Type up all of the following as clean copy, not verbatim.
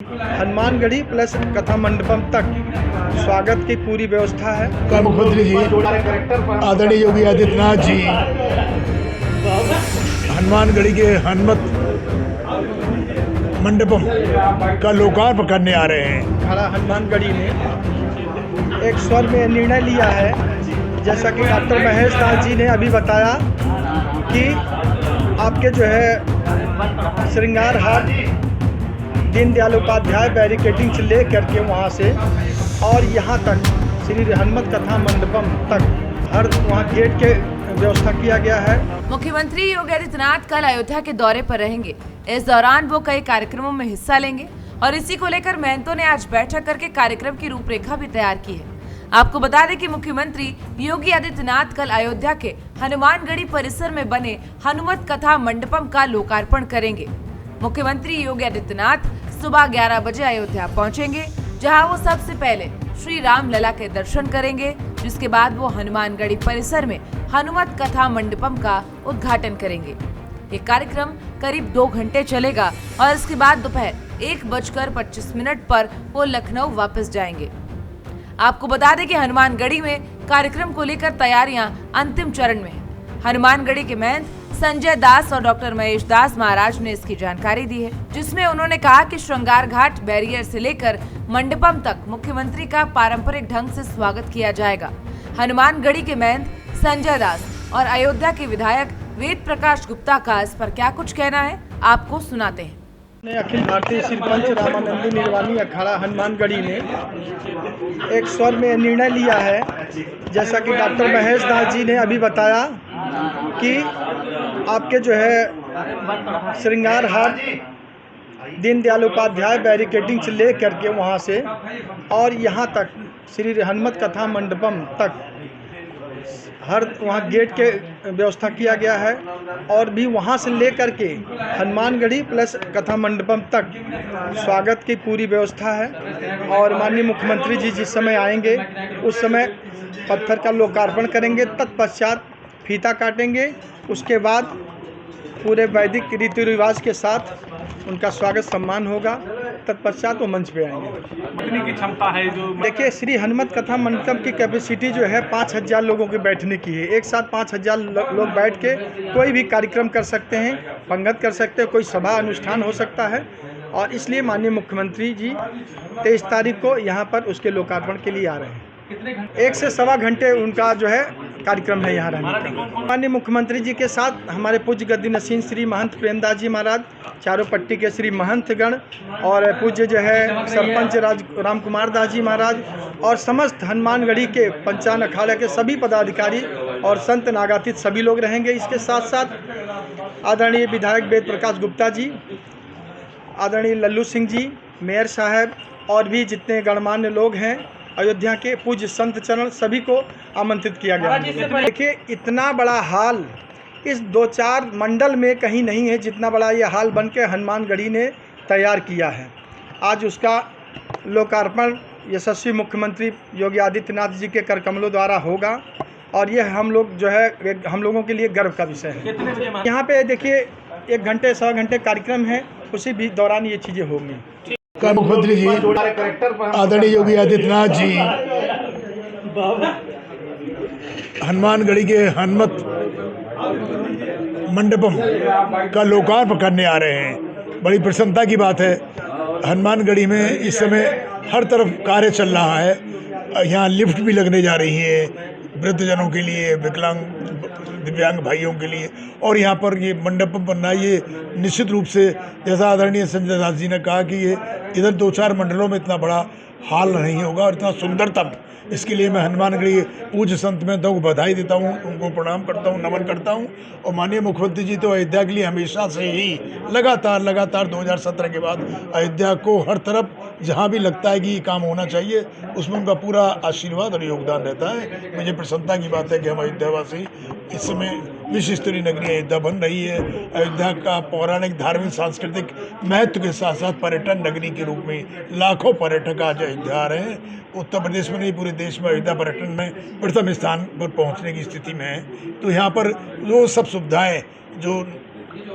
Hanumangarhi plus कथा मंडपम तक स्वागत की पूरी व्यवस्था है। मुख्यमंत्री जी आदरणीय योगी आदित्यनाथ जी हनुमानगढ़ी के हनुमत मंडपम का लोकार्पण करने आ रहे हैं। खड़ा हनुमानगढ़ी ने एक स्वर में निर्णय लिया है, जैसा कि डॉक्टर महेश दास जी ने अभी बताया कि आपके जो है श्रृंगार हाट दीनदयाल उपाध्याय बैरिकेडिंग से ले करके वहाँ से और यहाँ तक श्री हनुमत कथा मंडपम तक हर वहाँ गेट के व्यवस्था किया गया है। मुख्यमंत्री योगी आदित्यनाथ कल अयोध्या के दौरे पर रहेंगे। इस दौरान वो कई कार्यक्रमों में हिस्सा लेंगे और इसी को लेकर महंतों ने आज बैठक करके कार्यक्रम की रूपरेखा भी तैयार की है। आपको बता दें कि मुख्यमंत्री योगी आदित्यनाथ कल अयोध्या के हनुमानगढ़ी परिसर में बने हनुमत कथा मंडपम का लोकार्पण करेंगे। मुख्यमंत्री योगी आदित्यनाथ सुबह 11 बजे अयोध्या पहुंचेंगे, जहां वो सबसे पहले श्री राम लला के दर्शन करेंगे, जिसके बाद वो हनुमानगढ़ी परिसर में हनुमत कथा मंडपम का उद्घाटन करेंगे। ये कार्यक्रम करीब 2 घंटे चलेगा और इसके बाद दोपहर 1:25 पर वो लखनऊ वापस जाएंगे। आपको बता दें कि हनुमानगढ़ी में कार्यक्रम को लेकर तैयारियां अंतिम चरण में है। हनुमानगढ़ी के महंत संजय दास और डॉक्टर महेश दास महाराज ने इसकी जानकारी दी है, जिसमें उन्होंने कहा कि श्रृंगार घाट बैरियर से लेकर मंडपम तक मुख्यमंत्री का पारंपरिक ढंग से स्वागत किया जाएगा। हनुमानगढ़ी के महंत संजय दास और अयोध्या के विधायक वेद प्रकाश गुप्ता का इस पर क्या कुछ कहना है, आपको सुनाते हैं। अखिल भारतीय सरपंच रामानंदी निर्वाणी अखाड़ा हनुमानगढ़ी ने एक स्वर में निर्णय लिया है, जैसा कि डॉक्टर महेश दास जी ने अभी बताया कि आपके जो है श्रृंगार हाट दीनदयाल उपाध्याय बैरिकेडिंग से ले करके वहाँ से और यहाँ तक श्री हनुमत कथा मंडपम तक हर वहाँ गेट के व्यवस्था किया गया है और भी वहाँ से ले करके हनुमानगढ़ी प्लस कथा मंडपम तक स्वागत की पूरी व्यवस्था है। और माननीय मुख्यमंत्री जी जिस समय आएंगे उस समय पत्थर का लोकार्पण करेंगे, तत्पश्चात फीता काटेंगे, उसके बाद पूरे वैदिक रीति रिवाज के साथ उनका स्वागत सम्मान होगा, तत्पश्चात वो मंच पे आएंगे। कितनी की क्षमता है जो देखिए, श्री हनुमत कथा मंडपम की कैपेसिटी जो है 5000 लोगों के बैठने की है। एक साथ 5000 लोग बैठ के कोई भी कार्यक्रम कर सकते हैं, पंगत कर सकते हैं, कोई सभा अनुष्ठान हो सकता है। और इसलिए माननीय मुख्यमंत्री जी 23 तारीख को यहाँ पर उसके लोकार्पण के लिए आ रहे हैं। 1 से सवा घंटे उनका जो है कार्यक्रम है यहाँ रहने का। माननीय मुख्यमंत्री जी के साथ हमारे पूज्य गद्दी नसीन श्री महंत प्रेमदास जी महाराज, चारों पट्टी के श्री महंतगण और पूज्य जो है सरपंच राम कुमार दास जी महाराज और समस्त हनुमानगढ़ी के पंचान अखाड़े के सभी पदाधिकारी और संत नागातीत सभी लोग रहेंगे। इसके साथ साथ आदरणीय विधायक वेद प्रकाश गुप्ता जी, आदरणीय लल्लू सिंह जी, मेयर साहब और भी जितने गणमान्य लोग हैं अयोध्या के पूज्य संत चरण, सभी को आमंत्रित किया गया है। देखिए, इतना बड़ा हाल इस 2-4 मंडल में कहीं नहीं है जितना बड़ा ये हाल बन के हनुमानगढ़ी ने तैयार किया है। आज उसका लोकार्पण यशस्वी मुख्यमंत्री योगी आदित्यनाथ जी के कर कमलों द्वारा होगा और यह हम लोग जो है हम लोगों के लिए गर्व का विषय है। यहाँ पे देखिए 1 घंटे 1.25 घंटे कार्यक्रम है, उसी भी दौरान ये चीज़ें होंगी। मुख्यमंत्री जी आदरणीय योगी आदित्यनाथ जी हनुमानगढ़ी के हनुमत मंडपम का लोकार्पण करने आ रहे हैं। बड़ी प्रसन्नता की बात है। हनुमानगढ़ी में इस समय हर तरफ कार्य चल रहा है। यहाँ लिफ्ट भी लगने जा रही है वृद्धजनों के लिए, विकलांग दिव्यांग भाइयों के लिए, और यहाँ पर ये मंडपम बनना, ये निश्चित रूप से जैसा आदरणीय संजय दास जी ने कहा कि ये इधर 2-4 मंडलों में इतना बड़ा हाल नहीं होगा और इतना सुंदरतम। इसके लिए मैं हनुमानगढ़ी पूज्य संत महंतों को बधाई देता हूँ, उनको प्रणाम करता हूँ, नमन करता हूँ। और माननीय मुख्यमंत्री जी तो अयोध्या के लिए हमेशा से ही लगातार 2017 के बाद अयोध्या को हर तरफ जहाँ भी लगता है कि ये काम होना चाहिए उसमें उनका पूरा आशीर्वाद और योगदान रहता है। मुझे प्रसन्नता की बात है कि हम अयोध्यावासी इस समय विश्व स्तरीय नगरी अयोध्या बन रही है। अयोध्या का पौराणिक, धार्मिक, सांस्कृतिक महत्व के साथ साथ पर्यटन नगरी के रूप में लाखों पर्यटक आज अयोध्या आ रहे हैं। उत्तर प्रदेश में नहीं, पूरे देश में अयोध्या पर्यटन में प्रथम स्थान पर पहुंचने की स्थिति में है। तो यहाँ पर वो सब सुविधाएं जो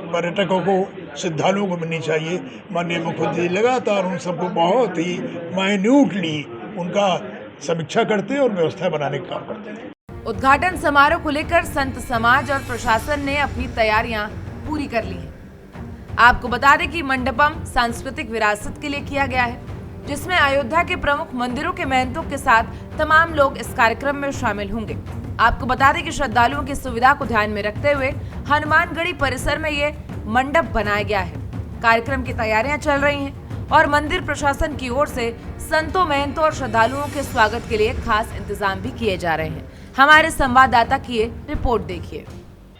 पर्यटकों को, श्रद्धालुओं को मिलनी चाहिए। माननीय मुख्यमंत्री लगातार उन सबको बहुत ही माइन्यूटली उनका समीक्षा करते हैं और व्यवस्था बनाने का काम करते हैं। उद्घाटन समारोह को लेकर संत समाज और प्रशासन ने अपनी तैयारियां पूरी कर ली हैं। आपको बता दें कि मंडपम सांस्कृतिक विरासत के लिए किया गया है, जिसमें अयोध्या के प्रमुख मंदिरों के महंतों के साथ तमाम लोग इस कार्यक्रम में शामिल होंगे। आपको बता दें कि श्रद्धालुओं की सुविधा को ध्यान में रखते हुए हनुमानगढ़ी परिसर में ये मंडप बनाया गया है। कार्यक्रम की तैयारियां चल रही हैं और मंदिर प्रशासन की ओर से संतों, महंतों और श्रद्धालुओं के स्वागत के लिए खास इंतजाम भी किए जा रहे हैं। हमारे संवाददाता की ये रिपोर्ट देखिए।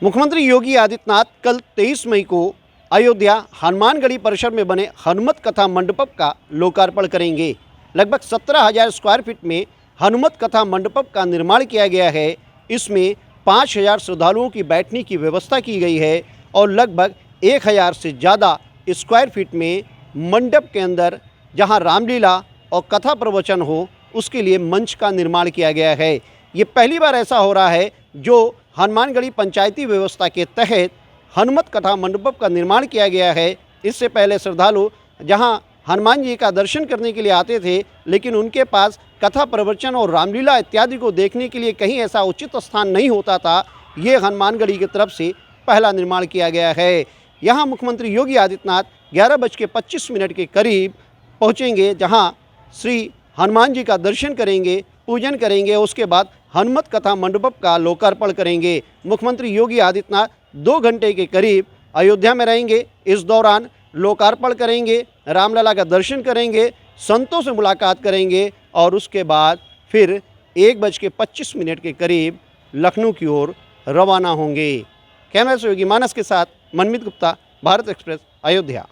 मुख्यमंत्री योगी आदित्यनाथ कल 23 मई को अयोध्या हनुमानगढ़ी परिसर में बने हनुमत कथा मंडप का लोकार्पण करेंगे। लगभग 17,000 स्क्वायर फीट में हनुमत कथा मंडप का निर्माण किया गया है। इसमें 5,000 श्रद्धालुओं की बैठने की व्यवस्था की गई है और लगभग 1,000 से ज़्यादा स्क्वायर फीट में मंडप के अंदर जहां रामलीला और कथा प्रवचन हो, उसके लिए मंच का निर्माण किया गया है। ये पहली बार ऐसा हो रहा है जो हनुमानगढ़ी पंचायती व्यवस्था के तहत हनुमत कथा मंडप का निर्माण किया गया है। इससे पहले श्रद्धालु जहां हनुमान जी का दर्शन करने के लिए आते थे, लेकिन उनके पास कथा प्रवचन और रामलीला इत्यादि को देखने के लिए कहीं ऐसा उचित स्थान नहीं होता था। ये हनुमानगढ़ी की तरफ से पहला निर्माण किया गया है। यहाँ मुख्यमंत्री योगी आदित्यनाथ 11:25 के करीब पहुँचेंगे, जहाँ श्री हनुमान जी का दर्शन करेंगे, पूजन करेंगे। उसके बाद हनुमत कथा मंडप का लोकार्पण करेंगे। मुख्यमंत्री योगी आदित्यनाथ 2 घंटे के करीब अयोध्या में रहेंगे। इस दौरान लोकार्पण करेंगे, रामलला का दर्शन करेंगे, संतों से मुलाकात करेंगे और उसके बाद फिर 1:25 के करीब लखनऊ की ओर रवाना होंगे। कैमरा सहयोगी मानस के साथ मनमीत गुप्ता, भारत एक्सप्रेस, अयोध्या।